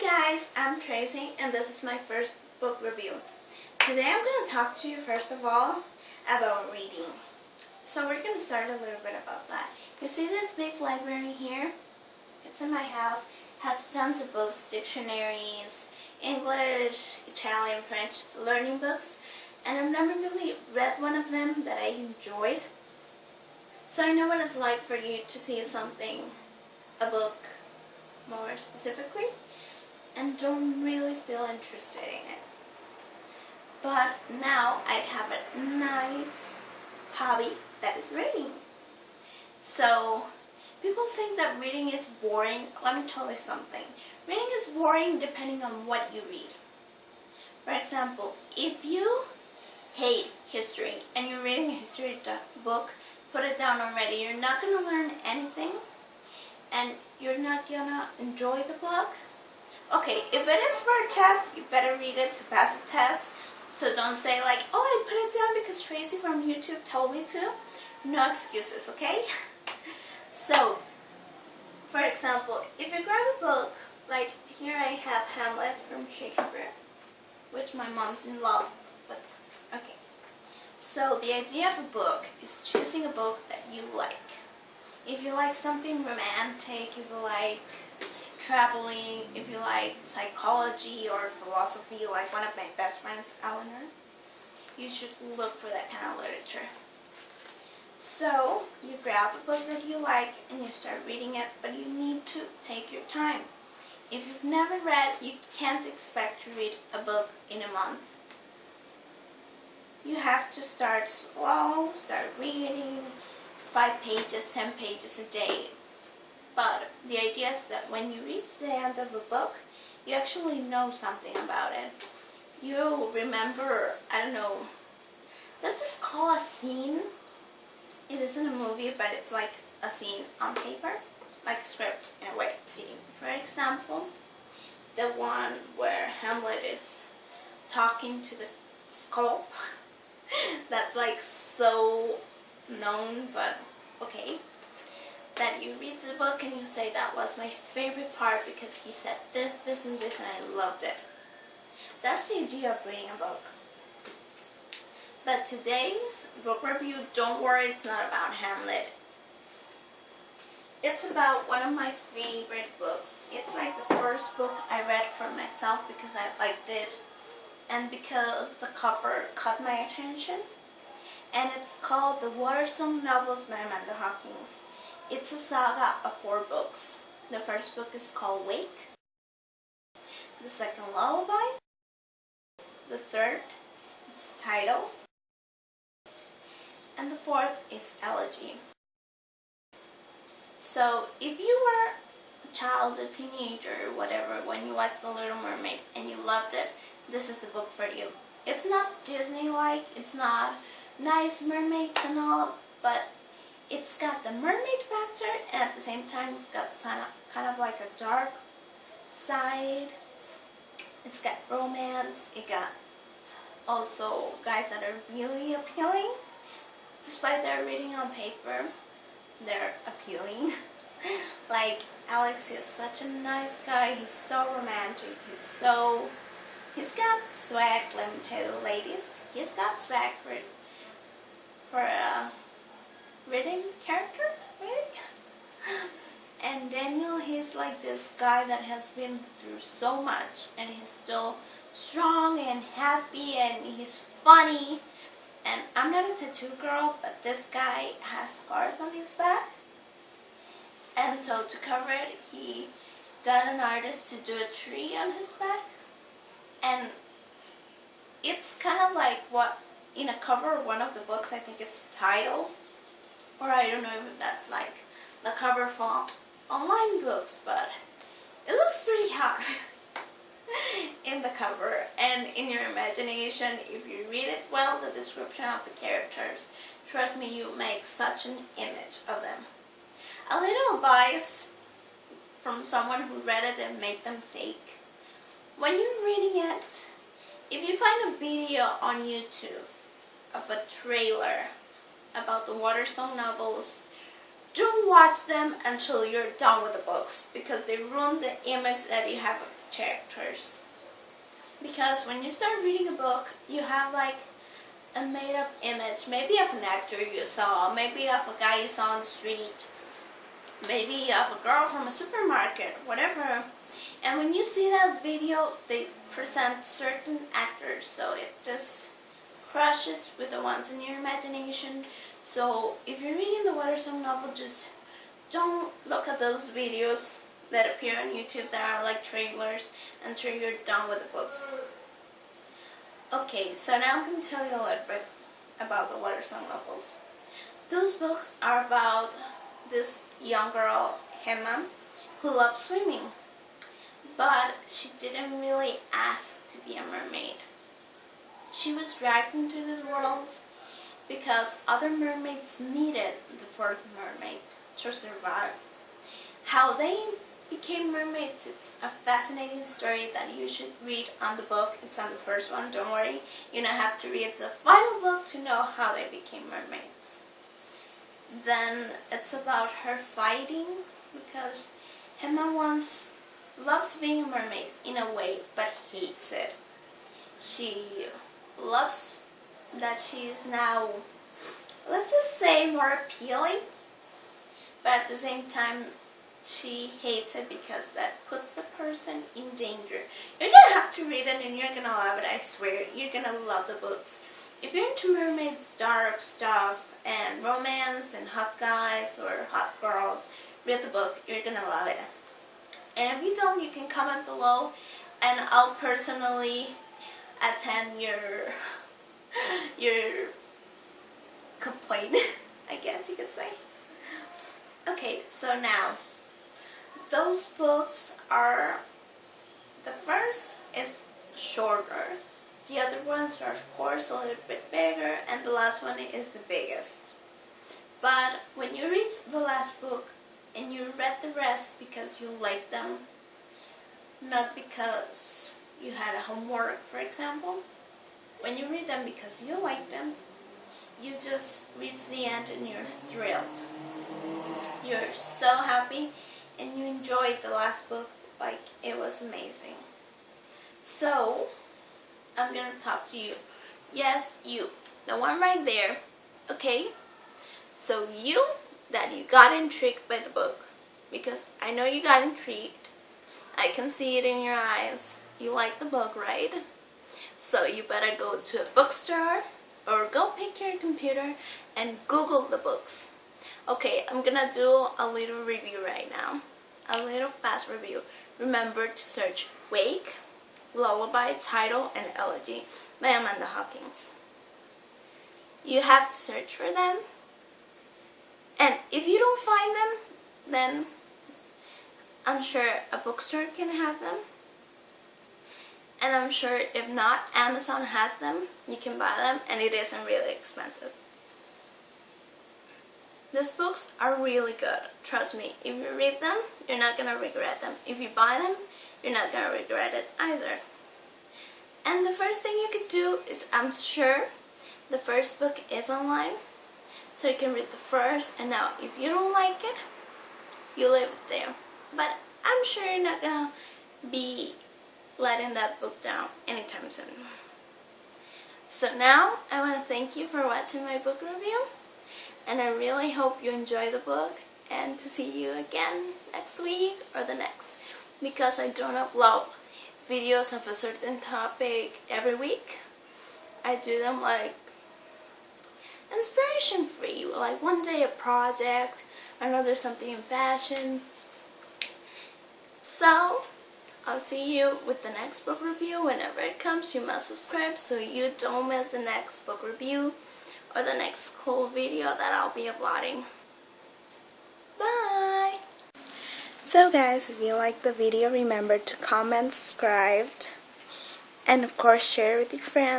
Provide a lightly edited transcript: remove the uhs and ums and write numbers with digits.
Hi guys, I'm Tracy and this is my first book review. Today I'm going to talk to you first of all about reading. So we're going to start a little bit about that. You see this big library here? It's in my house. It has tons of books, dictionaries, English, Italian, French, learning books. And I've never really read one of them that I enjoyed. So I know what it's like for you to see something, a book more specifically, and don't really feel interested in it. But now I have a nice hobby that is reading. So people think that reading is boring. Let me tell you something. Reading is boring depending on what you read. For example, if you hate history and you're reading a history book, put it down already. You're not going to learn anything and you're not going to enjoy the book. Okay, if it is for a test, you better read it to pass the test. So don't say like, oh, I put it down because Tracy from YouTube told me to. No excuses, okay? So, for example, if you grab a book, like here I have Hamlet from Shakespeare, which my mom's in love with. Okay. So the idea of a book is choosing a book that you like. If you like something romantic, if you like traveling, if you like psychology or philosophy, like one of my best friends, Eleanor, you should look for that kind of literature. So you grab a book that you like and you start reading it, but you need to take your time. If you've never read, you can't expect to read a book in a month. You have to start slow, start reading 5 pages, 10 pages a day. But the idea is that when you reach the end of a book, you actually know something about it. You remember, I don't know, let's just call a scene. It isn't a movie, but it's like a scene on paper, like a script in a way. Scene. For example, the one where Hamlet is talking to the skull. That's like so known, but okay. That you read the book and you say that was my favorite part because he said this, this, and this, and I loved it. That's the idea of reading a book. But today's book review, don't worry, it's not about Hamlet. It's about one of my favorite books. It's like the first book I read for myself because I liked it and because the cover caught my attention. And it's called The WatersongNovels by Amanda Hawkins. It's a saga of 4 books. The first book is called Wake. The second, Lullaby. The third, it's Title. And the fourth is Elegy. So if you were a child, a teenager, whatever, when you watched The Little Mermaid and you loved it, this is the book for you. It's not Disney-like, it's not nice mermaids and all, but it's got the mermaid factor and at the same time it's got kind of like a dark side. It's got romance. It got also guys that are really appealing. Despite their reading on paper, they're appealing. Like Alex is such a nice guy. He's so romantic. He's got swag. Let me tell you, ladies, he's got swag for a reading character, right? And Daniel, he's like this guy that has been through so much and he's still strong and happy and he's funny. And I'm not a tattoo girl, but this guy has scars on his back. And so to cover it, he got an artist to do a tree on his back. And it's kind of like what in a cover of one of the books, I think it's Title. Or I don't know if that's like the cover for online books, but it looks pretty hot in the cover and in your imagination. If you read it well, the description of the characters, trust me, you make such an image of them. A little advice from someone who read it and made the mistake. When you're reading it, if you find a video on YouTube of a trailer about the WatersongNovels, don't watch them until you're done with the books, because they ruin the image that you have of the characters. Because when you start reading a book, you have like a made-up image, maybe of an actor you saw, maybe of a guy you saw on the street, maybe of a girl from a supermarket, whatever. And when you see that video, they present certain actors, so it just crushes with the ones in your imagination. So if you're reading the WatersongNovels novel, just don't look at those videos that appear on YouTube that are like trailers until you're done with the books. Okay, so now I'm going to tell you a little bit about the WatersongNovels novels. Those books are about this young girl, Emma, who loves swimming, but she didn't really ask to be a mermaid. She was dragged into this world because other mermaids needed the fourth mermaid to survive. How they became mermaids, it's a fascinating story that you should read on the book. It's on the first one, don't worry. You don't have to read the final book to know how they became mermaids. Then it's about her fighting, because Emma once loves being a mermaid in a way, but hates it. She loves that she is now, let's just say, more appealing, but at the same time she hates it because that puts the person in danger. You're gonna have to read it and you're gonna love it, I swear. You're gonna love the books. If you're into mermaids, dark stuff, and romance, and hot guys or hot girls, read the book. You're gonna love it. And if you don't, you can comment below and I'll personally attend your complaint, I guess you could say. Okay, so now, those books are, the first is shorter, the other ones are of course a little bit bigger, and the last one is the biggest. But when you read the last book and you read the rest because you like them, not because you had a homework, for example, when you read them because you like them, you just reach the end and you're thrilled. You're so happy and you enjoyed the last book like it was amazing. So, I'm gonna talk to you. Yes, you. The one right there. Okay? So you got intrigued by the book, because I know you got intrigued. I can see it in your eyes. You like the book, right? So you better go to a bookstore or go pick your computer and Google the books. Okay, I'm gonna do a little review right now. A little fast review. Remember to search Wake, Lullaby, Title, and Elegy by Amanda Hawkins. You have to search for them. And if you don't find them, then I'm sure a bookstore can have them. And I'm sure if not, Amazon has them. You can buy them and it isn't really expensive. These books are really good. Trust me, if you read them, you're not going to regret them. If you buy them, you're not going to regret it either. And the first thing you could do is, I'm sure the first book is online, so you can read the first, and now if you don't like it, you leave it there. But I'm sure you're not going to be letting that book down anytime soon. So now, I want to thank you for watching my book review, and I really hope you enjoy the book, and to see you again next week or the next, because I don't upload videos of a certain topic every week. I do them like inspiration free, like one day a project, another something in fashion. So I'll see you with the next book review. Whenever it comes, you must subscribe so you don't miss the next book review or the next cool video that I'll be uploading. Bye! So guys, if you liked the video, remember to comment, subscribe, and of course share with your friends.